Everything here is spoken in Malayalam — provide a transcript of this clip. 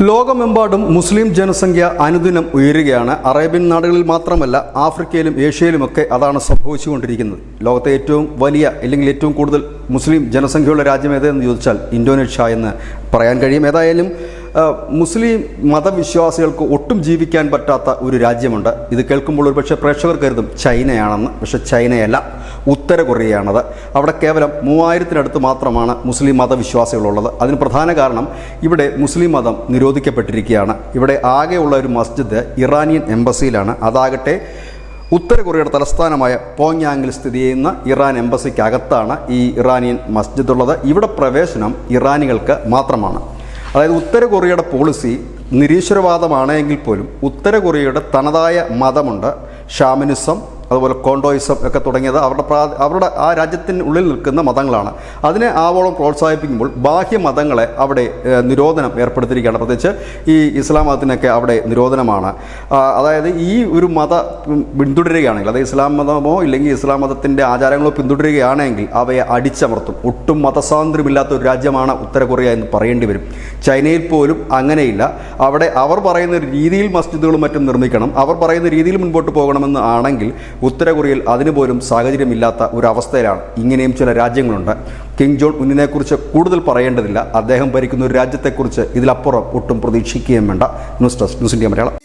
ലോകമെമ്പാടും മുസ്ലിം ജനസംഖ്യ അനുദിനം ഉയരുകയാണ്. അറേബ്യൻ നാടുകളിൽ മാത്രമല്ല, ആഫ്രിക്കയിലും ഏഷ്യയിലുമൊക്കെ അതാണ് സംഭവിച്ചുകൊണ്ടിരിക്കുന്നത്. ലോകത്തെ ഏറ്റവും വലിയ അല്ലെങ്കിൽ ഏറ്റവും കൂടുതൽ മുസ്ലിം ജനസംഖ്യയുള്ള രാജ്യം ഏതെന്ന് ചോദിച്ചാൽ ഇന്തോനേഷ്യ എന്ന് പറയാൻ കഴിയും. ഏതായാലും മുസ്ലിം മതവിശ്വാസികൾക്ക് ഒട്ടും ജീവിക്കാൻ പറ്റാത്ത ഒരു രാജ്യമുണ്ട്. ഇത് കേൾക്കുമ്പോൾ ഒരുപക്ഷെ പ്രേക്ഷകർ കരുതും ചൈനയാണെന്ന്. പക്ഷേ ചൈനയല്ല, ഉത്തര കൊറിയയാണത്. അവിടെ കേവലം 3000-നടുത്ത് മാത്രമാണ് മുസ്ലിം മതവിശ്വാസികളുള്ളത്. അതിന് പ്രധാന കാരണം ഇവിടെ മുസ്ലിം മതം നിരോധിക്കപ്പെട്ടിരിക്കുകയാണ്. ഇവിടെ ആകെയുള്ള ഒരു മസ്ജിദ് ഇറാനിയൻ എംബസിയിലാണ്. അതാകട്ടെ ഉത്തര കൊറിയയുടെ തലസ്ഥാനമായ പോങ്യാങ്ങിൽ സ്ഥിതി ചെയ്യുന്ന ഇറാൻ എംബസിക്കകത്താണ് ഈ ഇറാനിയൻ മസ്ജിദ് ഉള്ളത്. ഇവിടെ പ്രവേശനം ഇറാനികൾക്ക് മാത്രമാണ്. അതായത് ഉത്തര കൊറിയയുടെ പോളിസി നിരീശ്വരവാദമാണെങ്കിൽ പോലും ഉത്തര കൊറിയയുടെ തനതായ മതമുണ്ട്. ഷാമനിസം, അതുപോലെ കോണ്ടോയിസം ഒക്കെ തുടങ്ങിയത് അവരുടെ ആ രാജ്യത്തിനുള്ളിൽ നിൽക്കുന്ന മതങ്ങളാണ്. അതിനെ ആവോളം പ്രോത്സാഹിപ്പിക്കുമ്പോൾ ബാഹ്യ മതങ്ങളെ അവിടെ നിരോധനം ഏർപ്പെടുത്തിയിരിക്കുകയാണ്. പ്രത്യേകിച്ച് ഈ ഇസ്ലാം മതത്തിനൊക്കെ അവിടെ നിരോധനമാണ്. അതായത് ഈ ഒരു മത പിന്തുടരുകയാണെങ്കിൽ, അതായത് ഇസ്ലാം മതമോ ഇല്ലെങ്കിൽ ഇസ്ലാം മതത്തിൻ്റെ ആചാരങ്ങളോ പിന്തുടരുകയാണെങ്കിൽ അവയെ അടിച്ചമർത്തും. ഒട്ടും മതസ്വാതന്ത്ര്യമില്ലാത്ത ഒരു രാജ്യമാണ് ഉത്തര കൊറിയ എന്ന് പറയേണ്ടി വരും. ചൈനയിൽ പോലും അങ്ങനെയില്ല. അവിടെ അവർ പറയുന്ന രീതിയിൽ മസ്ജിദുകളും മറ്റും നിർമ്മിക്കണം, അവർ പറയുന്ന രീതിയിൽ മുൻപോട്ട് പോകണമെന്ന് ആണെങ്കിൽ ഉത്തര കൊറിയയിൽ അതിനുപോലും സാഹചര്യമില്ലാത്ത ഒരു അവസ്ഥയിലാണ്. ഇങ്ങനെയും ചില രാജ്യങ്ങളുണ്ട്. കിം ജോങ് ഉന്നിനെക്കുറിച്ച് കൂടുതൽ പറയേണ്ടതില്ല. അദ്ദേഹം ഭരിക്കുന്ന ഒരു രാജ്യത്തെക്കുറിച്ച് ഇതിലപ്പുറം ഒട്ടും പ്രതീക്ഷിക്കുകയും വേണ്ട. News desk, news India Malayalam.